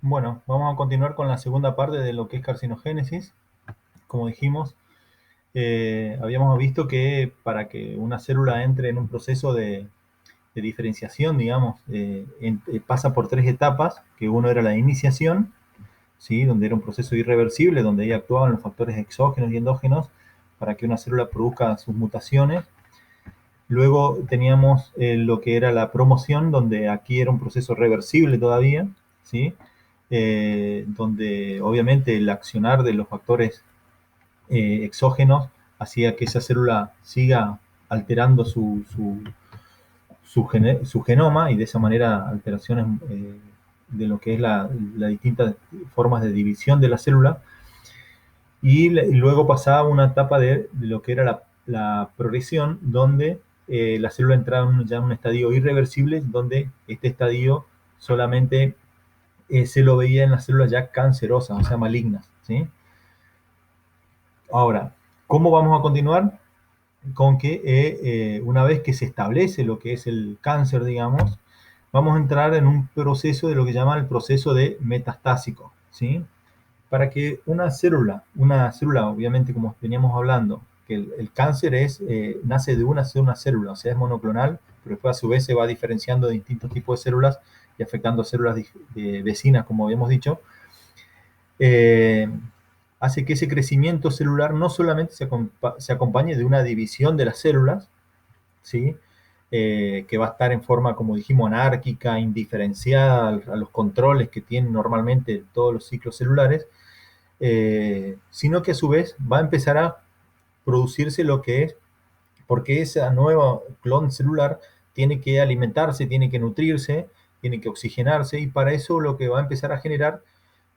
Bueno, vamos a continuar con la segunda parte de lo que es carcinogénesis. Como dijimos, habíamos visto que para que una célula entre en un proceso de diferenciación, digamos, pasa por tres etapas, que uno era la iniciación, ¿sí? Donde era un proceso irreversible, donde ahí actuaban los factores exógenos y endógenos para que una célula produzca sus mutaciones. Luego teníamos lo que era la promoción, donde aquí era un proceso reversible todavía, ¿sí? Donde obviamente el accionar de los factores exógenos hacía que esa célula siga alterando su genoma y de esa manera alteraciones de lo que es la distintas formas de división de la célula. Y luego pasaba una etapa de lo que era la progresión, donde la célula entraba ya en un estadio irreversible, donde este estadio solamente se lo veía en las células ya cancerosas, o sea, malignas, ¿sí? Ahora, ¿cómo vamos a continuar? Con que una vez que se establece lo que es el cáncer, digamos, vamos a entrar en un proceso de lo que llaman el proceso de metastásico, ¿sí? Para que una célula, obviamente como veníamos hablando, que el cáncer nace de una célula, o sea, es monoclonal, pero después a su vez se va diferenciando de distintos tipos de células y afectando a células vecinas, como habíamos dicho, eh, hace que ese crecimiento celular no solamente se acompañe de una división de las células, ¿sí? Que va a estar en forma, como dijimos, anárquica, indiferenciada a los controles que tienen normalmente todos los ciclos celulares, sino que a su vez va a empezar a producirse lo que es, porque esa nueva clon celular tiene que alimentarse, tiene que nutrirse, tiene que oxigenarse, y para eso lo que va a empezar a generar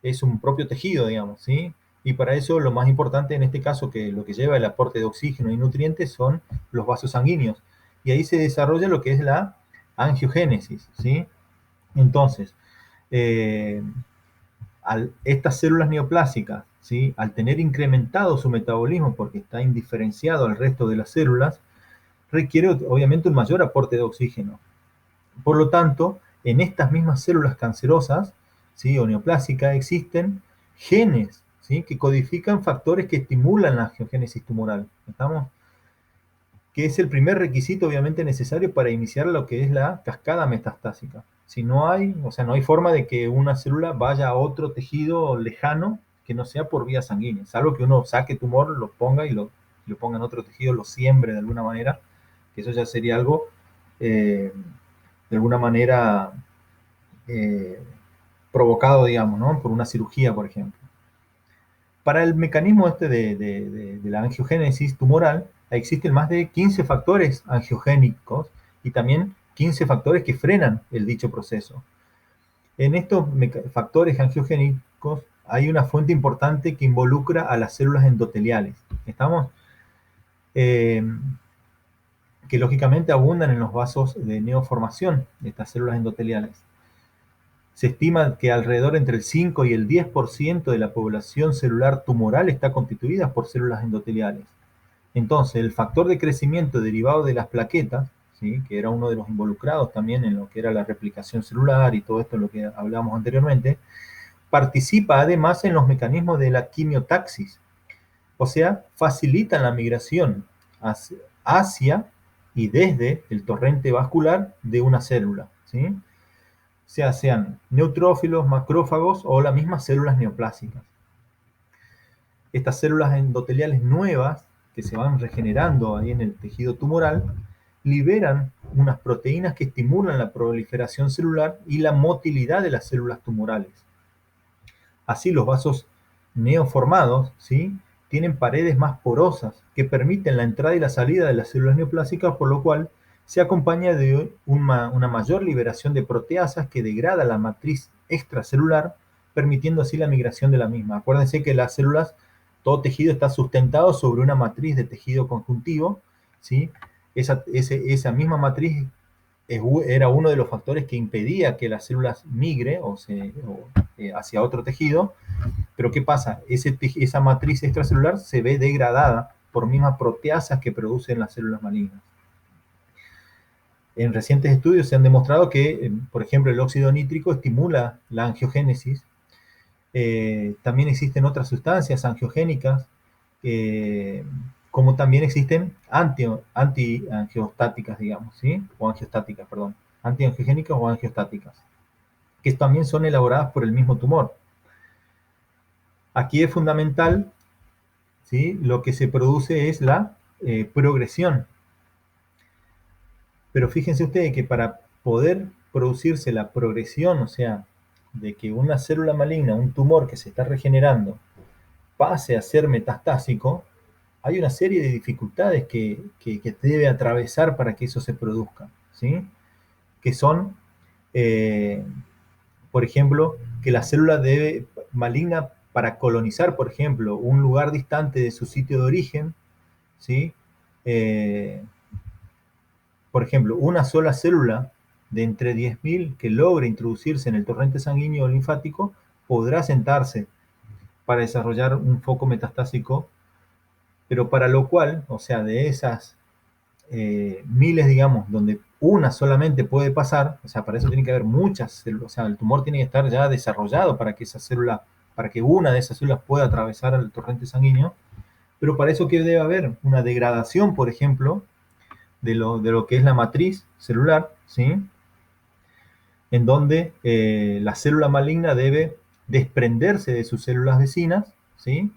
es un propio tejido, digamos, ¿sí? Y para eso lo más importante en este caso, que lo que lleva el aporte de oxígeno y nutrientes, son los vasos sanguíneos. Y ahí se desarrolla lo que es la angiogénesis, ¿sí? Entonces, eh, estas células neoplásicas, ¿sí? Al tener incrementado su metabolismo porque está indiferenciado al resto de las células, requiere obviamente un mayor aporte de oxígeno. Por lo tanto, en estas mismas células cancerosas, ¿sí? O neoplásicas, existen genes, ¿sí? Que codifican factores que estimulan la angiogénesis tumoral. ¿Estamos? Que es el primer requisito obviamente necesario para iniciar lo que es la cascada metastásica. Si no hay, o sea, no hay forma de que una célula vaya a otro tejido lejano que no sea por vía sanguínea, salvo que uno saque tumor, lo ponga y lo ponga en otro tejido, lo siembre de alguna manera, que eso ya sería algo de alguna manera eh, provocado, digamos, ¿no? Por una cirugía, por ejemplo. Para el mecanismo este de la angiogénesis tumoral, existen más de 15 factores angiogénicos y también 15 factores que frenan el dicho proceso. En estos factores angiogénicos hay una fuente importante que involucra a las células endoteliales. ¿Estamos? Eh, que lógicamente abundan en los vasos de neoformación de estas células endoteliales. Se estima que alrededor entre el 5 y el 10% de la población celular tumoral está constituida por células endoteliales. Entonces, el factor de crecimiento derivado de las plaquetas, ¿sí? Que era uno de los involucrados también en lo que era la replicación celular y todo esto en lo que hablábamos anteriormente, participa además en los mecanismos de la quimiotaxis, o sea, facilitan la migración hacia y desde el torrente vascular de una célula, ¿sí? Sean neutrófilos, macrófagos o las mismas células neoplásicas. Estas células endoteliales nuevas que se van regenerando ahí en el tejido tumoral liberan unas proteínas que estimulan la proliferación celular y la motilidad de las células tumorales. Así los vasos neoformados, ¿sí? Tienen paredes más porosas que permiten la entrada y la salida de las células neoplásicas, por lo cual se acompaña de una mayor liberación de proteasas que degrada la matriz extracelular, permitiendo así la migración de la misma. Acuérdense que las células, todo tejido está sustentado sobre una matriz de tejido conjuntivo, ¿sí? Esa misma matriz era uno de los factores que impedía que las células migre hacia otro tejido, pero ¿qué pasa? Esa matriz extracelular se ve degradada por mismas proteasas que producen las células malignas. En recientes estudios se han demostrado que, por ejemplo, el óxido nítrico estimula la angiogénesis, También existen otras sustancias angiogénicas, eh, como también existen antiangiostáticas, digamos, ¿sí? O angiostáticas, perdón. Antiangiogénicas o angiostáticas, que también son elaboradas por el mismo tumor. Aquí es fundamental, ¿sí? Lo que se produce es la progresión. Pero fíjense ustedes que para poder producirse la progresión, o sea, de que una célula maligna, un tumor que se está regenerando, pase a ser metastásico, hay una serie de dificultades que debe atravesar para que eso se produzca, ¿sí? Que son, eh, por ejemplo, que la célula debe maligna para colonizar, por ejemplo, un lugar distante de su sitio de origen, ¿sí? Eh, por ejemplo, una sola célula de entre 10.000 que logre introducirse en el torrente sanguíneo o linfático podrá sentarse para desarrollar un foco metastásico, pero para lo cual, o sea, de esas miles, digamos, donde una solamente puede pasar, o sea, para eso tiene que haber muchas células, o sea, el tumor tiene que estar ya desarrollado para que esa célula, para que una de esas células pueda atravesar el torrente sanguíneo, pero para eso que debe haber una degradación, por ejemplo, de lo que es la matriz celular, ¿sí? En donde la célula maligna debe desprenderse de sus células vecinas, ¿sí?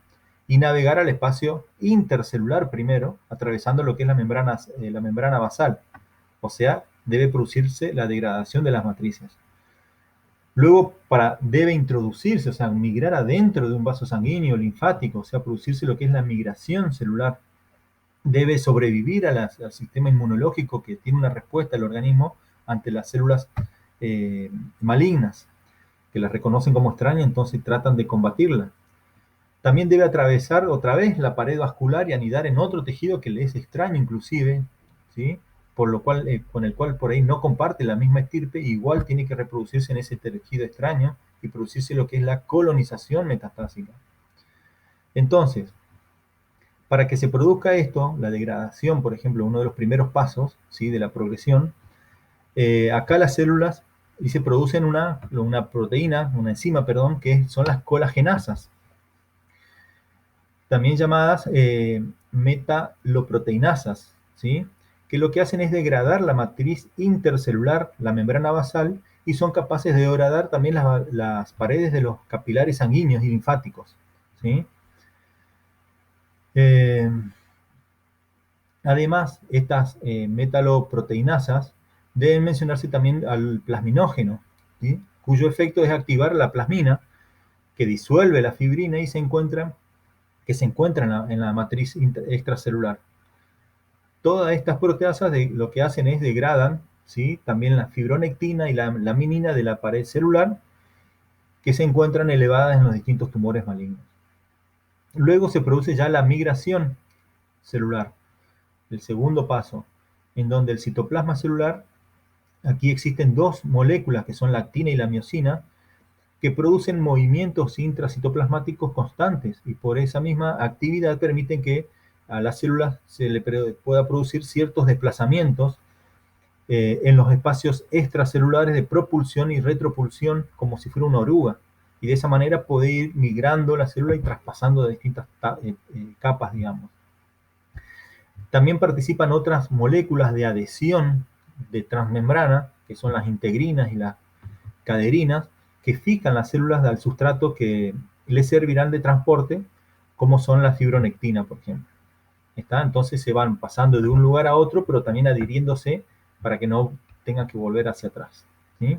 Y navegar al espacio intercelular primero, atravesando lo que es la membrana basal. O sea, debe producirse la degradación de las matrices. Luego, debe introducirse, o sea, migrar adentro de un vaso sanguíneo linfático, o sea, producirse lo que es la migración celular. Debe sobrevivir al sistema inmunológico que tiene una respuesta del organismo ante las células malignas, que las reconocen como extrañas, entonces tratan de combatirla. También debe atravesar otra vez la pared vascular y anidar en otro tejido que le es extraño inclusive, ¿sí? Por lo cual, con el cual por ahí no comparte la misma estirpe, igual tiene que reproducirse en ese tejido extraño y producirse lo que es la colonización metastásica. Entonces, para que se produzca esto, la degradación, por ejemplo, uno de los primeros pasos, ¿sí? De la progresión, acá las células y se producen una proteína, una enzima, perdón, que son las colagenasas, también llamadas metaloproteinasas, ¿sí? Que lo que hacen es degradar la matriz intercelular, la membrana basal, y son capaces de degradar también las paredes de los capilares sanguíneos y linfáticos, ¿sí? Eh, Además, estas metaloproteinasas deben mencionarse también al plasminógeno, ¿sí? Cuyo efecto es activar la plasmina, que disuelve la fibrina y que se encuentra en la matriz extracelular. Todas estas proteasas lo que hacen es degradan, ¿sí? También la fibronectina y la laminina de la pared celular, que se encuentran elevadas en los distintos tumores malignos. Luego se produce ya la migración celular, el segundo paso, en donde el citoplasma celular, aquí existen dos moléculas que son la actina y la miosina, que producen movimientos intracitoplasmáticos constantes y por esa misma actividad permiten que a las células se le pueda producir ciertos desplazamientos en los espacios extracelulares de propulsión y retropulsión como si fuera una oruga. Y de esa manera puede ir migrando la célula y traspasando de distintas capas, digamos. También participan otras moléculas de adhesión de transmembrana, que son las integrinas y las caderinas, que fijan las células al sustrato que les servirán de transporte, como son la fibronectina, por ejemplo. ¿Está? Entonces se van pasando de un lugar a otro, pero también adhiriéndose para que no tengan que volver hacia atrás, ¿sí?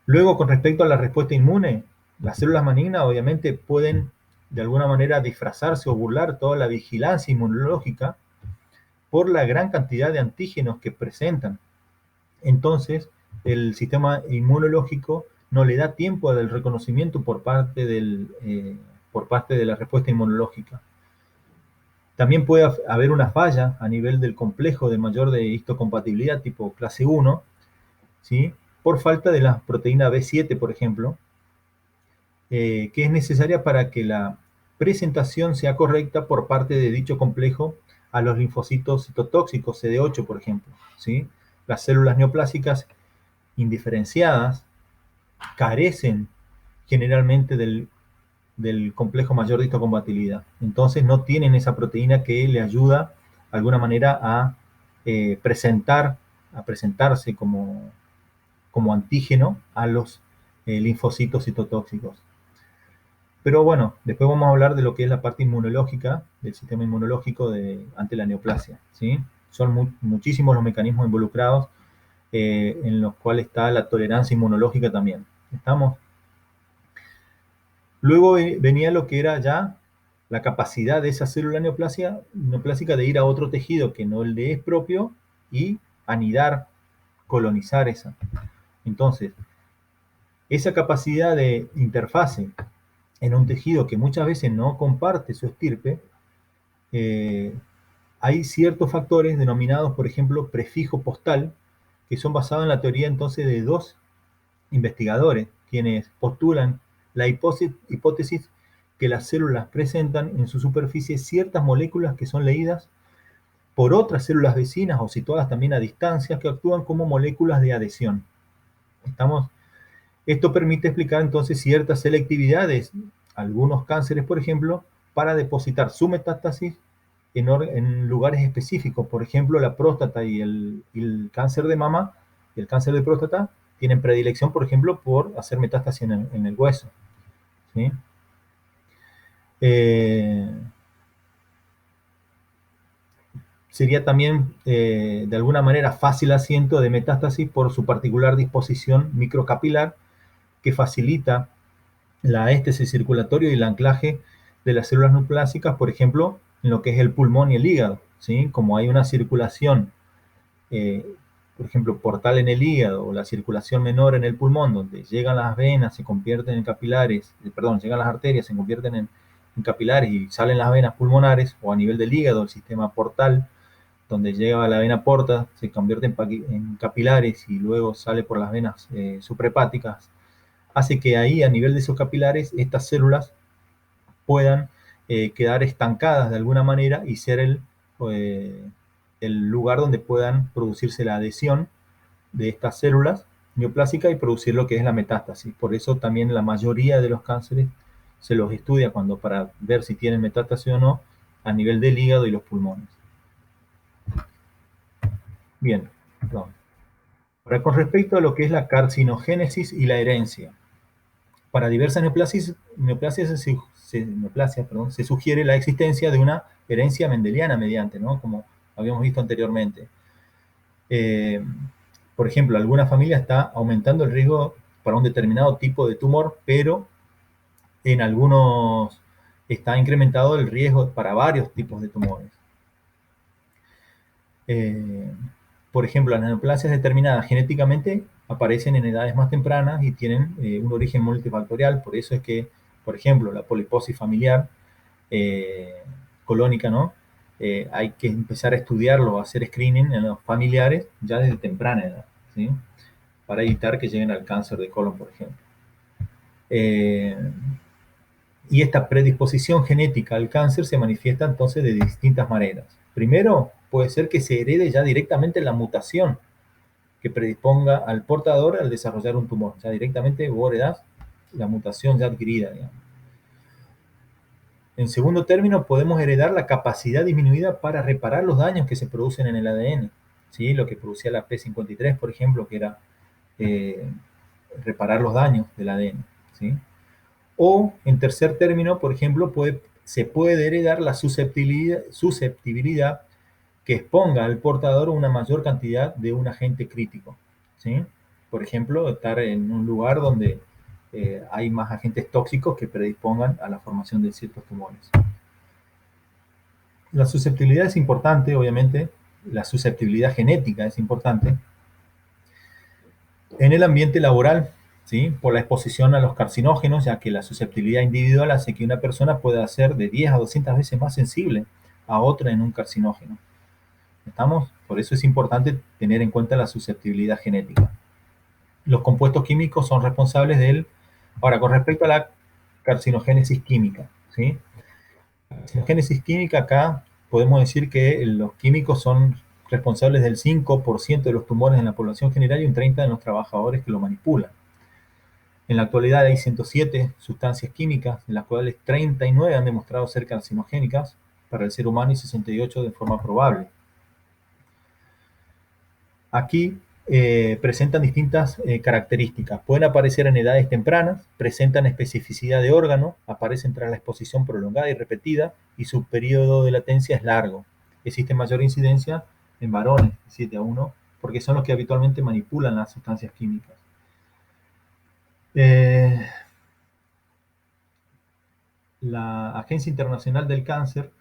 Luego, con respecto a la respuesta inmune, las células malignas obviamente pueden de alguna manera disfrazarse o burlar toda la vigilancia inmunológica por la gran cantidad de antígenos que presentan. Entonces, el sistema inmunológico no le da tiempo al reconocimiento por parte de la respuesta inmunológica. También puede haber una falla a nivel del complejo de mayor de histocompatibilidad tipo clase 1, ¿sí? Por falta de la proteína B7, por ejemplo, que es necesaria para que la presentación sea correcta por parte de dicho complejo a los linfocitos citotóxicos CD8, por ejemplo, ¿sí? Las células neoplásicas indiferenciadas carecen generalmente del complejo mayor de histocompatibilidad. Entonces no tienen esa proteína que le ayuda de alguna manera a presentarse como antígeno a los linfocitos citotóxicos. Pero bueno, después vamos a hablar de lo que es la parte inmunológica, del sistema inmunológico ante la neoplasia, ¿sí? Son muchísimos los mecanismos involucrados en los cuales está la tolerancia inmunológica también. ¿Estamos? Luego venía lo que era ya la capacidad de esa célula neoplásica de ir a otro tejido que no le es propio y anidar, colonizar esa. Entonces, esa capacidad de interfase en un tejido que muchas veces no comparte su estirpe, hay ciertos factores denominados, por ejemplo, prefijo postal, que son basados en la teoría entonces de dos investigadores, quienes postulan la hipótesis que las células presentan en su superficie ciertas moléculas que son leídas por otras células vecinas o situadas también a distancias que actúan como moléculas de adhesión. Esto permite explicar entonces ciertas selectividades, algunos cánceres, por ejemplo, para depositar su metástasis en lugares específicos. Por ejemplo, la próstata y el cáncer de mama y el cáncer de próstata tienen predilección, por ejemplo, por hacer metástasis en el hueso, ¿sí? Sería también, de alguna manera, fácil asiento de metástasis por su particular disposición microcapilar que facilita la éstesis circulatorio y el anclaje de las células neoplásicas, por ejemplo, en lo que es el pulmón y el hígado, ¿sí? Como hay una circulación, por ejemplo, portal en el hígado o la circulación menor en el pulmón, donde llegan las venas, se convierten en capilares, llegan las arterias, se convierten en capilares y salen las venas pulmonares, o a nivel del hígado, el sistema portal, donde llega la vena porta, se convierte en capilares y luego sale por las venas suprahepáticas, hace que ahí, a nivel de esos capilares, estas células puedan quedar estancadas de alguna manera y ser el lugar donde puedan producirse la adhesión de estas células neoplásicas y producir lo que es la metástasis. Por eso también la mayoría de los cánceres se los estudia para ver si tienen metástasis o no a nivel del hígado y los pulmones. Bien, perdón. Ahora, con respecto a lo que es la carcinogénesis y la herencia, para diversas neoplasias se sugiere la existencia de una herencia mendeliana mediante, ¿no? Como habíamos visto anteriormente. Por ejemplo, alguna familia está aumentando el riesgo para un determinado tipo de tumor, pero en algunos está incrementado el riesgo para varios tipos de tumores. Por ejemplo, las neoplasias determinadas genéticamente aparecen en edades más tempranas y tienen un origen multifactorial. Por eso es que, por ejemplo, la poliposis familiar colónica, ¿no? Hay que empezar a estudiarlo, a hacer screening en los familiares ya desde temprana edad, ¿sí? Para evitar que lleguen al cáncer de colon, por ejemplo. Y esta predisposición genética al cáncer se manifiesta entonces de distintas maneras. Primero, puede ser que se herede ya directamente la mutación que predisponga al portador al desarrollar un tumor. Ya directamente vos heredás la mutación ya adquirida, digamos. En segundo término, podemos heredar la capacidad disminuida para reparar los daños que se producen en el ADN, ¿sí? Lo que producía la P53, por ejemplo, que era reparar los daños del ADN, ¿sí? O, en tercer término, por ejemplo, se puede heredar la susceptibilidad que exponga al portador una mayor cantidad de un agente crítico, ¿sí? Por ejemplo, estar en un lugar donde hay más agentes tóxicos que predispongan a la formación de ciertos tumores. La susceptibilidad es importante, obviamente, la susceptibilidad genética es importante en el ambiente laboral, ¿sí? Por la exposición a los carcinógenos, ya que la susceptibilidad individual hace que una persona pueda ser de 10 a 200 veces más sensible a otra en un carcinógeno. ¿Estamos? Por eso es importante tener en cuenta la susceptibilidad genética. Los compuestos químicos son responsables del... Ahora, con respecto a la carcinogénesis química, ¿sí? La carcinogénesis química acá podemos decir que los químicos son responsables del 5% de los tumores en la población general y un 30% de los trabajadores que lo manipulan. En la actualidad hay 107 sustancias químicas, de las cuales 39 han demostrado ser carcinogénicas para el ser humano y 68 de forma probable. Aquí presentan distintas características. Pueden aparecer en edades tempranas, presentan especificidad de órgano, aparecen tras la exposición prolongada y repetida, y su periodo de latencia es largo. Existe mayor incidencia en varones, 7-1, porque son los que habitualmente manipulan las sustancias químicas. La Agencia Internacional del Cáncer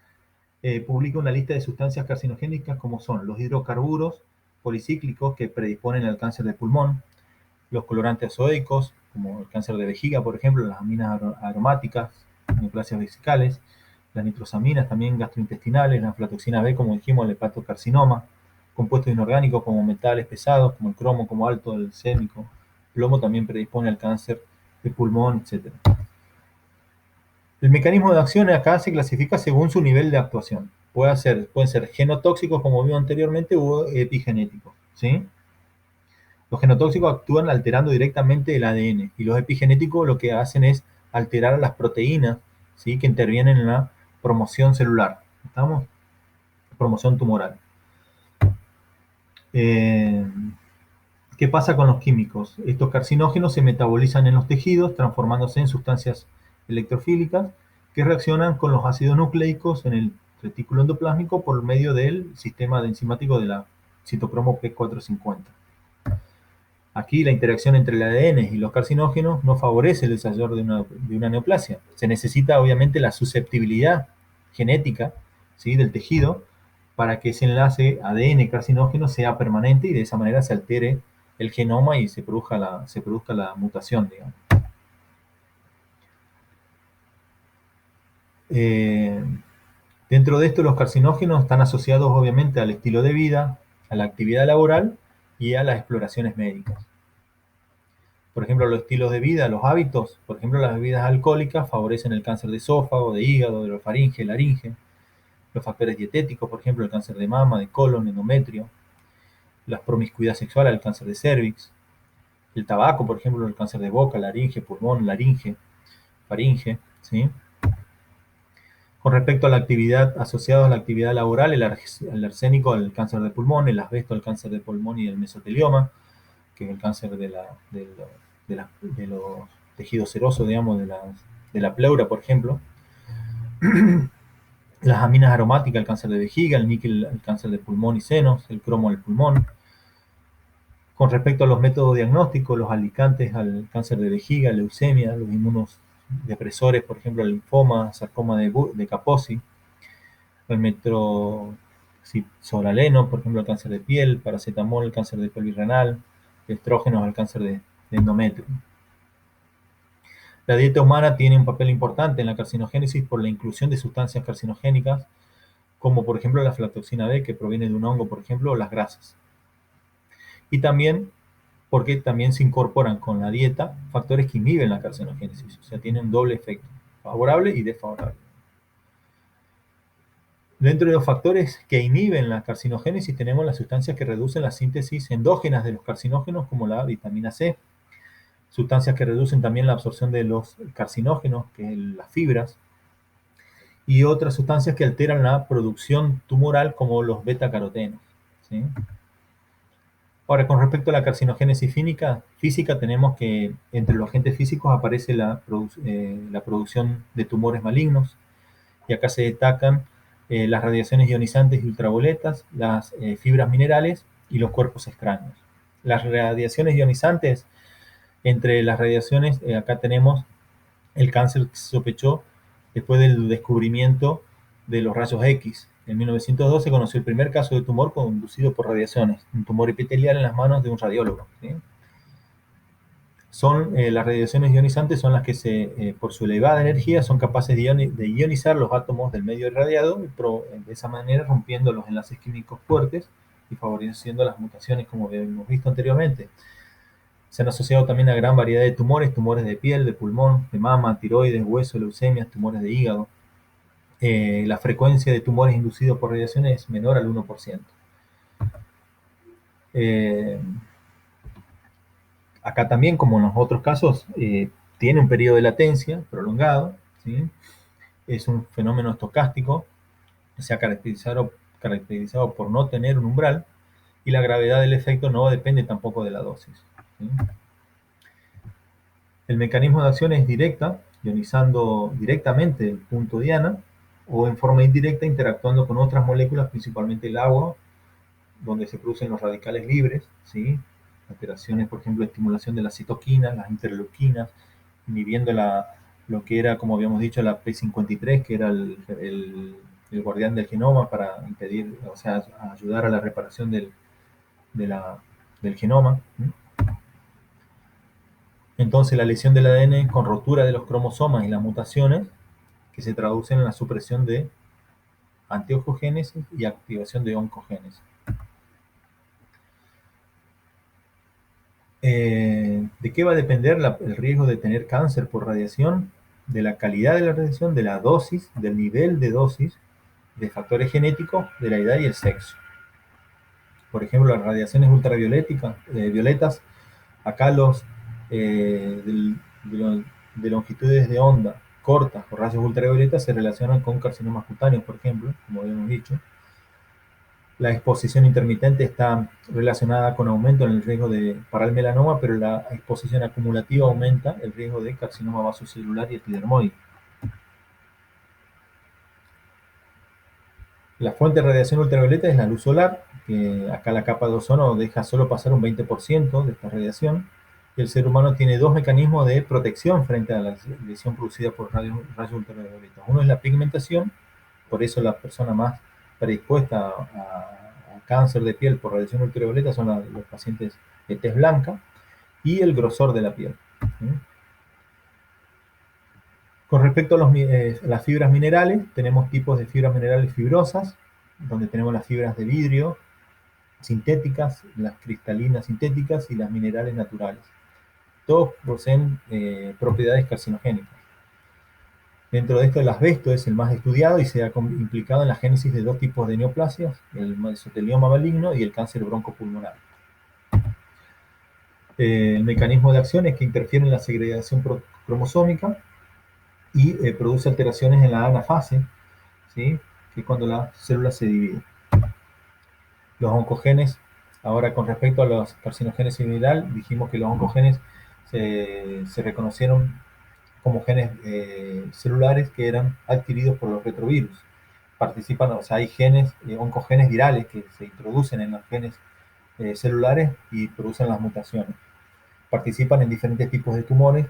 publica una lista de sustancias carcinogénicas como son los hidrocarburos policíclicos que predisponen al cáncer de pulmón, los colorantes azoicos, como el cáncer de vejiga, por ejemplo, las aminas aromáticas, neoplasias vesicales, las nitrosaminas también gastrointestinales, la aflatoxina B, como dijimos, el hepatocarcinoma, compuestos inorgánicos como metales pesados, como el cromo, como alto, el sémico, plomo también predispone al cáncer de pulmón, etc. El mecanismo de acción acá se clasifica según su nivel de actuación. Pueden ser genotóxicos, como vimos anteriormente, o epigenéticos, ¿sí? Los genotóxicos actúan alterando directamente el ADN y los epigenéticos lo que hacen es alterar las proteínas, ¿sí?, que intervienen en la promoción celular. ¿Estamos? Promoción tumoral. ¿Qué pasa con los químicos? Estos carcinógenos se metabolizan en los tejidos, transformándose en sustancias electrofílicas que reaccionan con los ácidos nucleicos en el retículo endoplásmico por medio del sistema enzimático de la citocromo P450. Aquí la interacción entre el ADN y los carcinógenos no favorece el desarrollo de una neoplasia. Se necesita obviamente la susceptibilidad genética, ¿sí?, del tejido para que ese enlace ADN carcinógeno sea permanente y de esa manera se altere el genoma y se produzca la mutación, digamos. Dentro de esto, los carcinógenos están asociados obviamente al estilo de vida, a la actividad laboral y a las exploraciones médicas. Por ejemplo, los estilos de vida, los hábitos, por ejemplo, las bebidas alcohólicas favorecen el cáncer de esófago, de hígado, de la faringe, laringe. Los factores dietéticos, por ejemplo, el cáncer de mama, de colon, endometrio. La promiscuidad sexual, el cáncer de cervix. El tabaco, por ejemplo, el cáncer de boca, laringe, pulmón, laringe, faringe, ¿sí? Con respecto a la actividad asociada a la actividad laboral, el arsénico al cáncer de pulmón, el asbesto al cáncer de pulmón y el mesotelioma, que es el cáncer de los tejidos serosos, digamos, de la pleura, por ejemplo. Las aminas aromáticas al cáncer de vejiga, el níquel al cáncer de pulmón y senos, el cromo al pulmón. Con respecto a los métodos diagnósticos, los alicantes al cáncer de vejiga, leucemia, los inmunodepresores, por ejemplo, el linfoma, sarcoma de Kaposi, el metroxazolaleno, por ejemplo, el cáncer de piel, paracetamol, el cáncer de pelvis renal, estrógenos al cáncer de endometrio. La dieta humana tiene un papel importante en la carcinogénesis por la inclusión de sustancias carcinogénicas, como por ejemplo la aflatoxina B, que proviene de un hongo, por ejemplo, o las grasas. Y también porque también se incorporan con la dieta factores que inhiben la carcinogénesis, o sea, tienen un doble efecto, favorable y desfavorable. Dentro de los factores que inhiben la carcinogénesis tenemos las sustancias que reducen la síntesis endógenas de los carcinógenos, como la vitamina C, sustancias que reducen también la absorción de los carcinógenos, que es las fibras, y otras sustancias que alteran la producción tumoral, como los betacarotenos, ¿sí? Ahora, con respecto a la carcinogénesis física, tenemos que entre los agentes físicos aparece la producción de tumores malignos, y acá se destacan las radiaciones ionizantes y ultravioletas, las fibras minerales y los cuerpos extraños. Las radiaciones ionizantes, entre las radiaciones, acá tenemos el cáncer que se sospechó después del descubrimiento de los rayos X. En 1902 se conoció el primer caso de tumor conducido por radiaciones, un tumor epitelial en las manos de un radiólogo, ¿sí? Las radiaciones ionizantes son las que por su elevada energía son capaces de ionizar los átomos del medio irradiado, de esa manera rompiendo los enlaces químicos fuertes y favoreciendo las mutaciones, como hemos visto anteriormente. Se han asociado también a gran variedad de tumores, tumores de piel, de pulmón, de mama, tiroides, hueso, leucemias, tumores de hígado. La frecuencia de tumores inducidos por radiaciones es menor al 1%. Acá también, como en los otros casos, tiene un periodo de latencia prolongado, ¿sí? Es un fenómeno estocástico, se ha caracterizado por no tener un umbral, y la gravedad del efecto no depende tampoco de la dosis, ¿sí? El mecanismo de acción es directa, ionizando directamente el punto diana, o en forma indirecta interactuando con otras moléculas, principalmente el agua, donde se producen los radicales libres, ¿sí? Alteraciones, por ejemplo, de estimulación de las citoquinas, las interleuquinas, inhibiendo lo que era, como habíamos dicho, la P53, que era el guardián del genoma para impedir, o sea, ayudar a la reparación de del genoma. Entonces, la lesión del ADN con rotura de los cromosomas y las mutaciones, que se traducen en la supresión de antiojogénesis y activación de oncogénesis. ¿De qué va a depender el riesgo de tener cáncer por radiación? De la calidad de la radiación, de la dosis, del nivel de dosis, de factores genéticos, de la edad y el sexo. Por ejemplo, las radiaciones violetas, acá de longitudes de onda cortas o rayos ultravioletas se relacionan con carcinomas cutáneos, por ejemplo, como habíamos dicho. La exposición intermitente está relacionada con aumento en el riesgo para el melanoma, pero la exposición acumulativa aumenta el riesgo de carcinoma vasocelular y epidermoide. La fuente de radiación ultravioleta es la luz solar, que acá la capa de ozono deja solo pasar un 20% de esta radiación, y el ser humano tiene dos mecanismos de protección frente a la lesión producida por rayos ultravioleta. Uno es la pigmentación, por eso la persona más predispuesta a cáncer de piel por radiación ultravioleta son los pacientes de tez blanca, y el grosor de la piel. ¿Sí? Con respecto a las fibras minerales, tenemos tipos de fibras minerales fibrosas, donde tenemos las fibras de vidrio sintéticas, las cristalinas sintéticas y las minerales naturales. Todos poseen propiedades carcinogénicas. Dentro de esto, el asbesto es el más estudiado y se ha implicado en la génesis de dos tipos de neoplasias, el mesotelioma maligno y el cáncer broncopulmonar. El mecanismo de acción es que interfiere en la segregación cromosómica y produce alteraciones en la anafase, ¿sí? Que es cuando la célula se divide. Los oncogenes, ahora con respecto a los carcinogénesis viral, dijimos que los oncogenes se reconocieron como genes celulares que eran adquiridos por los retrovirus. Participan, o sea, hay genes, oncogenes virales que se introducen en los genes celulares y producen las mutaciones. Participan en diferentes tipos de tumores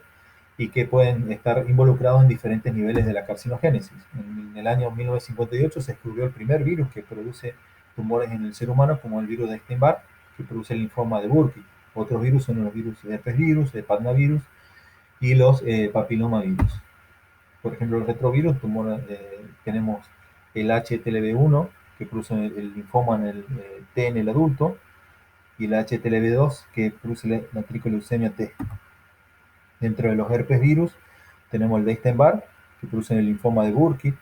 y que pueden estar involucrados en diferentes niveles de la carcinogénesis. En el año 1958 se descubrió el primer virus que produce tumores en el ser humano, como el virus de Epstein-Barr, que produce el linfoma de Burkitt. Otros virus son los virus de herpes virus, de padnavirus y los papilomavirus. Por ejemplo, los retrovirus, tenemos el HTLV1, que produce el linfoma en el T en el adulto, y el HTLV2, que produce la tricoleucemia T. Dentro de los herpes virus tenemos el de Epstein-Barr, que produce el linfoma de Burkitt.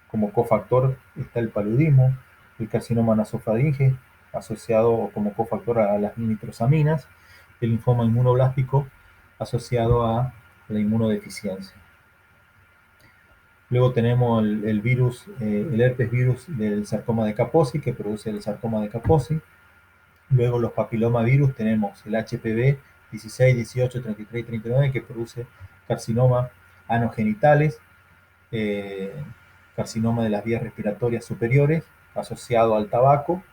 Como cofactor está el paludismo, el carcinoma nasofaringe, asociado como cofactor a las nitrosaminas, el linfoma inmunoblástico asociado a la inmunodeficiencia. Luego tenemos el virus, el herpes virus del sarcoma de Kaposi, que produce el sarcoma de Kaposi. Luego los papilomavirus tenemos el HPV 16, 18, 33 y 39, que produce carcinoma anogenitales, carcinoma de las vías respiratorias superiores, asociado al tabaco,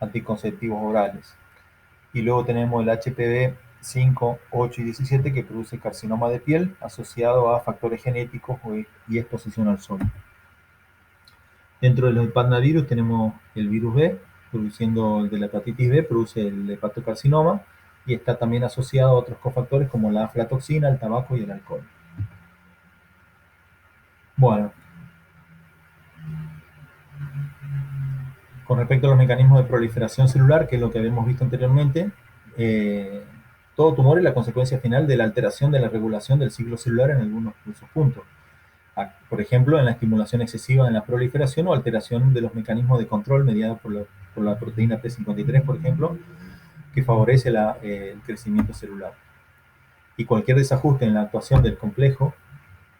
anticonceptivos orales. Y luego tenemos el HPV 5, 8 y 17, que produce carcinoma de piel, asociado a factores genéticos y exposición al sol. Dentro de los hepatnavirus tenemos el virus B, produciendo el de la hepatitis B, produce el hepatocarcinoma, y está también asociado a otros cofactores como la aflatoxina, el tabaco y el alcohol. Bueno, con respecto a los mecanismos de proliferación celular, que es lo que habíamos visto anteriormente, todo tumor es la consecuencia final de la alteración de la regulación del ciclo celular en algunos de sus puntos. Por ejemplo, en la estimulación excesiva en la proliferación o alteración de los mecanismos de control mediados por la proteína P53, por ejemplo, que favorece el crecimiento celular. y cualquier desajuste en la actuación del complejo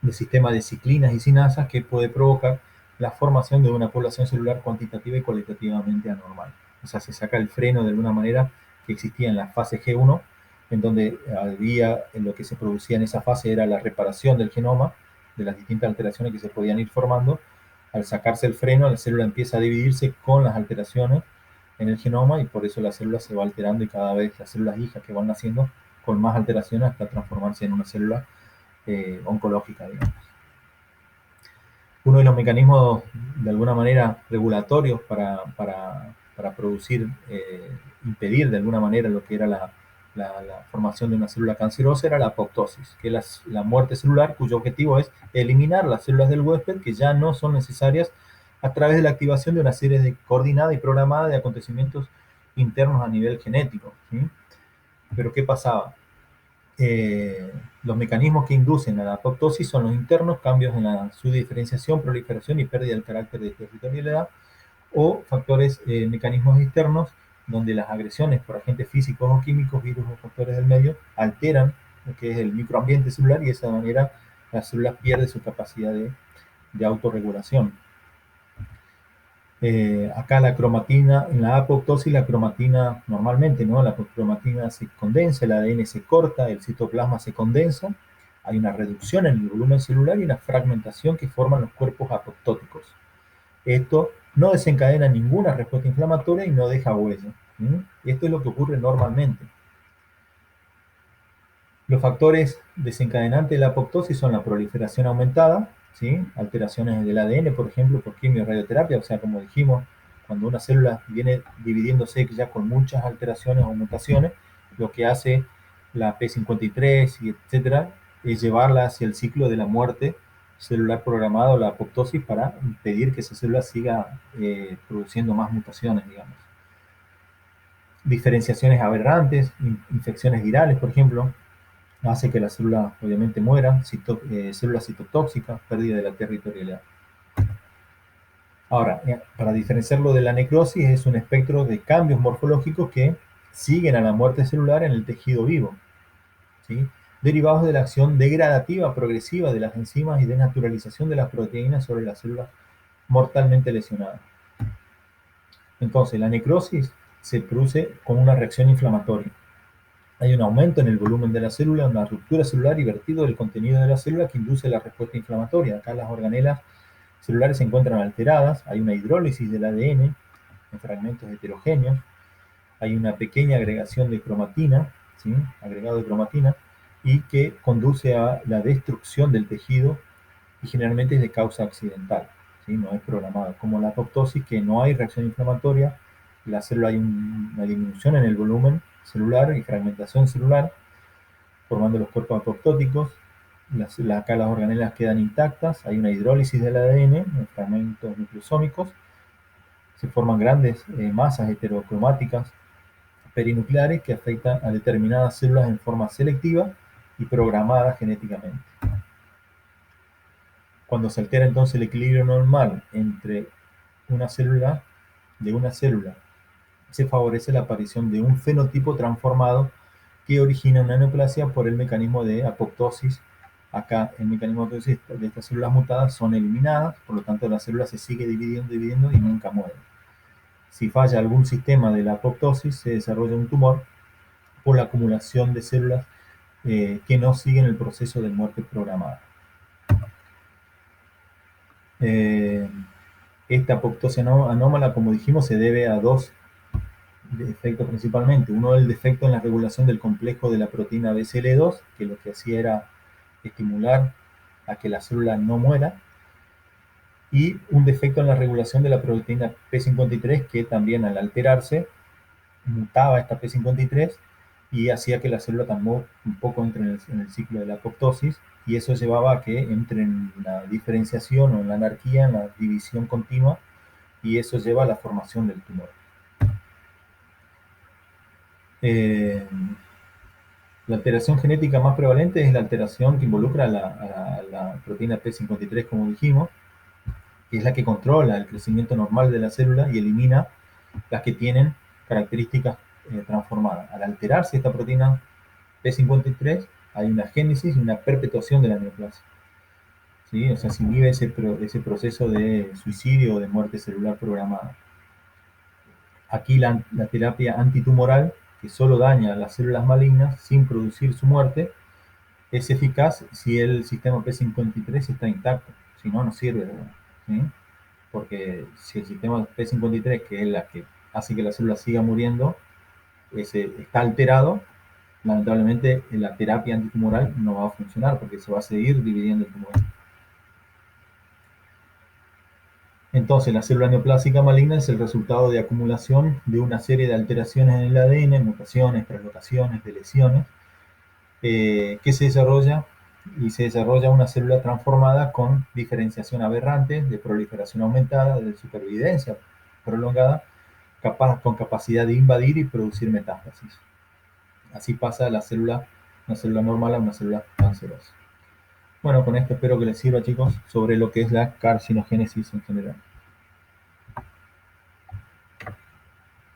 del sistema de ciclinas y sinasas que puede provocar la formación de una población celular cuantitativa y cualitativamente anormal. O sea, se saca el freno de alguna manera que existía en la fase G1, en donde había, en lo que se producía en esa fase era la reparación del genoma, de las distintas alteraciones que se podían ir formando. Al sacarse el freno, la célula empieza a dividirse con las alteraciones en el genoma y por eso la célula se va alterando y cada vez las células hijas que van naciendo con más alteraciones hasta transformarse en una célula oncológica, digamos. Uno de los mecanismos, de alguna manera, regulatorios para producir, impedir de alguna manera lo que era la formación de una célula cancerosa era la apoptosis, que es la muerte celular, cuyo objetivo es eliminar las células del huésped que ya no son necesarias a través de la activación de una serie de coordinada y programada de acontecimientos internos a nivel genético, ¿sí? Pero ¿qué pasaba? Los mecanismos que inducen a la apoptosis son los internos, cambios en la subdiferenciación, proliferación y pérdida del carácter de territorialidad, o factores, mecanismos externos, donde las agresiones por agentes físicos o químicos, virus o factores del medio, alteran lo que es el microambiente celular y de esa manera la célula pierde su capacidad de autorregulación. Acá la cromatina, en la apoptosis la cromatina normalmente, ¿no? La cromatina se condensa, el ADN se corta, el citoplasma se condensa, hay una reducción en el volumen celular y una fragmentación que forman los cuerpos apoptóticos. Esto no desencadena ninguna respuesta inflamatoria y no deja huella. Esto es lo que ocurre normalmente. Los factores desencadenantes de la apoptosis son la proliferación aumentada, ¿sí? Alteraciones del ADN, por ejemplo, por quimio-radioterapia, o sea, como dijimos, cuando una célula viene dividiéndose ya con muchas alteraciones o mutaciones, lo que hace la P53 y etcétera es llevarla hacia el ciclo de la muerte celular programada o la apoptosis para impedir que esa célula siga produciendo más mutaciones, digamos. Diferenciaciones aberrantes, infecciones virales, por ejemplo, hace que la célula obviamente muera, células citotóxicas, pérdida de la territorialidad. Ahora, para diferenciarlo de la necrosis, es un espectro de cambios morfológicos que siguen a la muerte celular en el tejido vivo, ¿sí? Derivados de la acción degradativa progresiva de las enzimas y desnaturalización de las proteínas sobre las células mortalmente lesionadas. Entonces, la necrosis se produce con una reacción inflamatoria. Hay un aumento en el volumen de la célula, una ruptura celular y vertido del contenido de la célula que induce la respuesta inflamatoria. Acá las organelas celulares se encuentran alteradas, hay una hidrólisis del ADN en fragmentos heterogéneos, hay una pequeña agregación de cromatina, ¿sí? Agregado de cromatina, y que conduce a la destrucción del tejido y generalmente es de causa accidental, ¿sí? No es programada, como la apoptosis, que no hay reacción inflamatoria, la célula hay una disminución en el volumen celular y fragmentación celular, formando los cuerpos apoptóticos. Acá las organelas quedan intactas, hay una hidrólisis del ADN en fragmentos nucleosómicos, se forman grandes masas heterocromáticas perinucleares que afectan a determinadas células en forma selectiva y programada genéticamente. Cuando se altera entonces el equilibrio normal entre una célula, se favorece la aparición de un fenotipo transformado que origina una neoplasia por el mecanismo de apoptosis. Acá el mecanismo de estas células mutadas son eliminadas, por lo tanto la célula se sigue dividiendo y nunca muere. Si falla algún sistema de la apoptosis, se desarrolla un tumor por la acumulación de células que no siguen el proceso de muerte programada. Esta apoptosis anómala, como dijimos, se debe a dos defectos principalmente. Uno, el defecto en la regulación del complejo de la proteína BCL2, que lo que hacía era estimular a que la célula no muera, y un defecto en la regulación de la proteína P53, que también al alterarse mutaba esta P53 y hacía que la célula tampoco entre en el ciclo de la apoptosis, y eso llevaba a que entre en la diferenciación o en la anarquía, en la división continua, y eso lleva a la formación del tumor. La alteración genética más prevalente es la alteración que involucra a la proteína P53, como dijimos, que es la que controla el crecimiento normal de la célula y elimina las que tienen características transformadas. Al alterarse esta proteína P53, Hay una génesis y una perpetuación de la neoplasia. ¿Sí? O sea, se inhibe ese proceso de suicidio o de muerte celular programada. Aquí la terapia antitumoral, que solo daña a las células malignas sin producir su muerte, es eficaz si el sistema P53 está intacto. Si no, no sirve, ¿verdad? ¿Sí? Porque si el sistema P53, que es la que hace que la célula siga muriendo, está alterado, lamentablemente la terapia antitumoral no va a funcionar porque se va a seguir dividiendo el tumor. Entonces, la célula neoplásica maligna es el resultado de acumulación de una serie de alteraciones en el ADN, mutaciones, translocaciones, de lesiones, que se desarrolla una célula transformada con diferenciación aberrante, de proliferación aumentada, de supervivencia prolongada, con capacidad de invadir y producir metástasis. Así pasa de una célula normal a una célula cancerosa. Bueno, con esto espero que les sirva, chicos, sobre lo que es la carcinogénesis en general.